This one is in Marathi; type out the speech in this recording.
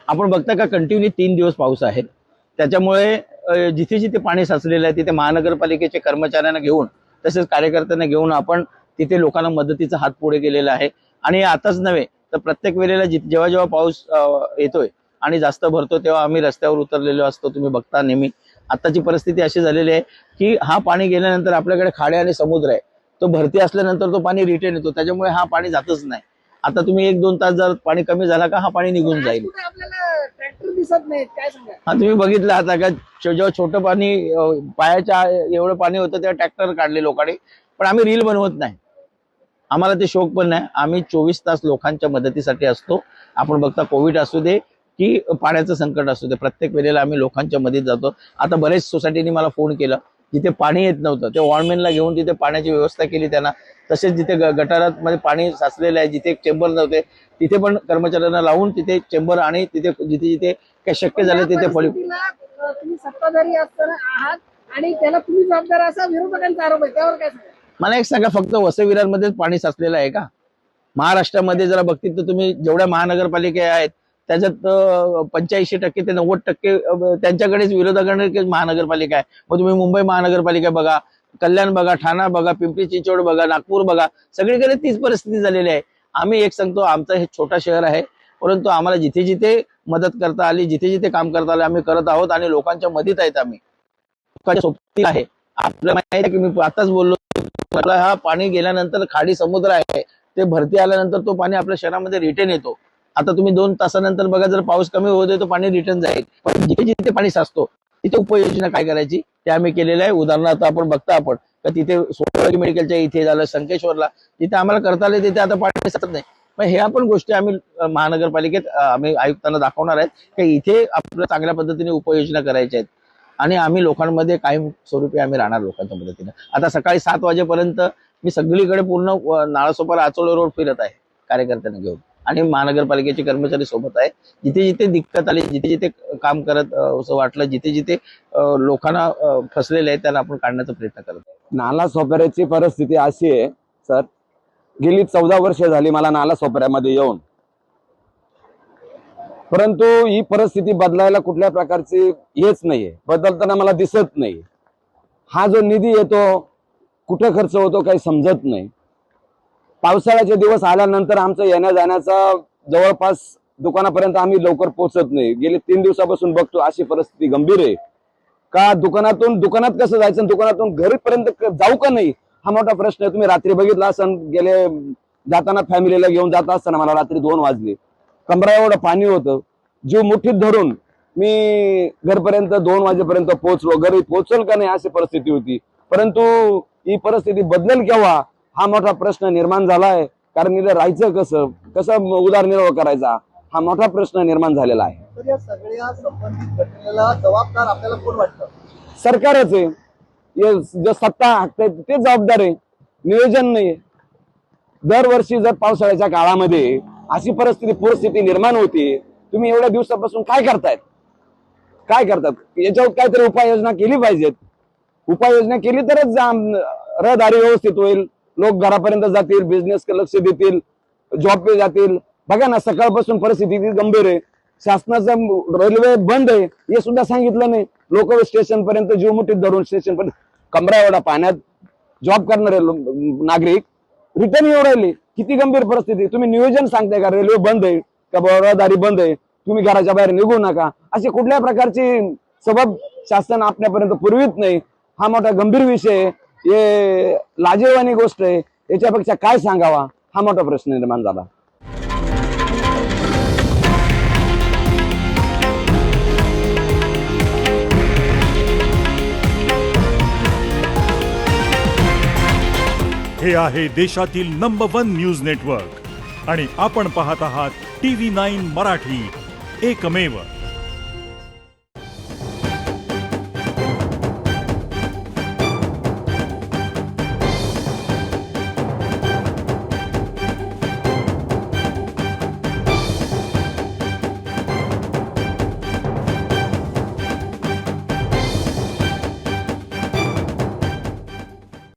आपण बघता का कंटिन्यू 3 दिवस पाऊस आहे, त्याच्यामुळे जिथे जिथे पाणी साचलेलं आहे तिथे महानगरपालिकेचे कर्मचाऱ्यांना घेऊन तसेच कार्यकर्त्यांना घेऊन आपण तिथे लोकांना मदतीचा हात पुढे केलेला आहे. आणि आताच नव्हे तर प्रत्येक वेळेला जेव्हा जेव्हा पाऊस येतोय आणि जास्त भरतो तेव्हा आम्ही रस्त्यावर उतरलेलो असतो. तुम्ही बघता नेहमी आताची परिस्थिती अशी झालेली आहे की हा पाणी गेल्यानंतर आपल्याकडे खाडे आणि समुद्र आहे, तो भरती असल्यानंतर तो पाणी रिटर्न येतो, त्याच्यामुळे हा पाणी जातच नाही. आता तुम्ही 1-2 तास जर पाणी कमी झाला का हा पाणी निघून जाईल. आपल्याला ट्रॅक्टर दिसत नाहीत, काय सांगा? हा तुम्ही बघितलं आता का जेव्हा छोटं पाणी पायाच्या एवढं पाणी होतं तेव्हा ट्रॅक्टर काढले लोकांनी, पण आम्ही रील बनवत नाही, आम्हाला ते शौक पण नाही. आम्ही 24 तास लोकांच्या मदतीसाठी असतो. आपण बघता कोविड असू दे की पाण्याचं संकट असू दे, प्रत्येक वेळेला आम्ही लोकांच्या मदतीत जातो. आता बरेच सोसायटीने मला फोन केला, जिथे पाणी येत नव्हतं ते वॉर्डमॅनला घेऊन तिथे पाण्याची व्यवस्था केली त्यांना. तसेच जिथे गटारात मध्ये पाणी साचलेलं आहे, जिथे चेंबर नव्हते तिथे पण कर्मचाऱ्यांना लावून तिथे चेंबर आणि तिथे जिथे जिथे काय शक्य झालं तिथे तुम्ही सत्ताधारी असताना आहात आणि त्याला तुम्ही जबाबदार असा विरोधकांचा आरोप आहे, त्यावर काय सांगा? मला एक सांगा, फक्त वसई विरारमध्येच पाणी साचलेलं आहे का? महाराष्ट्रामध्ये जरा बघतील तर तुम्ही जेवढ्या महानगरपालिका आहेत त्याच्यात 85% ते 90% त्यांच्याकडेच विरोधकांकडे महानगरपालिका आहे. मग तुम्ही मुंबई महानगरपालिका बघा, कल्याण बघा, ठाणा बघा, पिंपरी चिंचवड बघा, नागपूर बघा, सगळीकडे तीच परिस्थिती झालेली आहे. आम्ही एक सांगतो, आमचं हे छोटा शहर आहे, परंतु आम्हाला जिथे जिथे मदत करता आली, जिथे जिथे काम करता आले आम्ही करत आहोत आणि लोकांच्या मदतीत आहेत. आम्ही लोकांच्या सोबती आहे. आपल्याला माहिती आहे की मी आताच बोललो, हा पाणी गेल्यानंतर खाडी समुद्र आहे, ते भरती आल्यानंतर तो पाणी आपल्या शहरामध्ये रिटर्न येतो. आता तुम्ही 2 तासानंतर बघा, जर पाऊस कमी होतोय तो पाणी रिटर्न जाईल. पण जिथे जिथे पाणी साचतो तिथे उपाययोजना काय करायची ते आम्ही केलेलं आहे. उदाहरणार्थ आपण बघता आपण तर तिथे सोलापूर मेडिकलच्या इथे झालं, संकेश्वरला जिथे आम्हाला करता आले तिथे आता पाणी साचत नाही. पण ह्या पण गोष्टी आम्ही महानगरपालिकेत आम्ही आयुक्तांना दाखवणार आहेत की इथे आपल्या चांगल्या पद्धतीने उपाययोजना करायच्या आहेत आणि आम्ही लोकांमध्ये कायम स्वरूपी आम्ही राहणार लोकांच्या मदतीने. आता सकाळी 7 वाजेपर्यंत मी सगळीकडे पूर्ण नाळासोपारा आचोळे रोड फिरत आहे कार्यकर्त्यांना घेऊन आणि महानगरपालिकेचे कर्मचारी सोबत आहे. जिथे जिथे दिक्कत आली, जिथे जिथे काम करत असं वाटलं, जिथे जिथे लोकांना फसलेले आहेत त्यांना आपण काढण्याचा प्रयत्न करत आहोत. नालासोपाऱ्याची परिस्थिती अशी आहे सर, गेली 14 वर्ष झाली मला नालासोपाऱ्यामध्ये येऊन, परंतु ही परिस्थिती बदलायला कुठल्या प्रकारची हेच नाहीये, बदलताना मला दिसत नाही. हा जो निधी येतो कुठे खर्च होतो काही समजत नाही. पावसाळ्याचे दिवस आल्यानंतर आमचं येण्या जाण्याचा जवळपास दुकानापर्यंत आम्ही लवकर पोहोचत नाही. गेले 3 दिवसापासून बघतो अशी परिस्थिती गंभीर आहे का दुकानात कसं जायचं, दुकानातून घरीपर्यंत जाऊ का नाही हा मोठा प्रश्न आहे. तुम्ही रात्री बघितला असं, गेले जाताना फॅमिलीला घेऊन जात असताना मला रात्री 2 वाजले, कमरा एवढं पाणी होतं, जीव मुठीत धरून मी घरपर्यंत 2 वाजेपर्यंत पोहोचलो. घरी पोहोचल का नाही अशी परिस्थिती होती. परंतु ही परिस्थिती बदलेल केव्हा हा मोठा प्रश्न निर्माण झालाय. कारण इथं राहायचं कसं उदरनिर्वाह करायचा हा मोठा प्रश्न निर्माण झालेला आहे. तर या सगळ्या संबंधित घटनेला जबाबदार आपल्याला कोण वाटतं? सरकारच आहे. जो सत्ता हाकते ते जबाबदार आहे, नियोजन नाही. दरवर्षी जर पावसाळ्याच्या काळामध्ये अशी परिस्थिती निर्माण होती, तुम्ही एवढ्या दिवसापासून काय करतात याच्यावर काहीतरी उपाययोजना केली पाहिजेत. उपाययोजना केली तरच रहदारी व्यवस्थित होईल, लोक घरापर्यंत जातील, बिझनेस लक्ष देतील, जॉब पे जातील. बघा ना, सकाळपासून परिस्थिती गंभीर आहे. शासनाचं रेल्वे बंद आहे हे सुद्धा सांगितलं नाही. लोक स्टेशन पर्यंत जीव मुठीत धरून स्टेशन पर्यंत कमरा एवढा पाण्यात जॉब करणारे नागरिक रिटर्न येऊ राहिले. किती गंभीर परिस्थिती. तुम्ही नियोजन सांगताय का रेल्वे बंद आहे का रहदारी बंद आहे, तुम्ही घराच्या बाहेर निघू नका, अशी कुठल्या प्रकारची सबब शासन आपल्यापर्यंत पुरवित नाही. हा मोठा गंभीर विषय आहे, हे लाजिरवाणी गोष्ट आहे. याच्यापेक्षा काय सांगावा हा मोठा प्रश्न निर्माण झाला. हे आहे देशातील नंबर 1 न्यूज नेटवर्क आणि आपण पाहत आहात TV9 मराठी, एकमेव.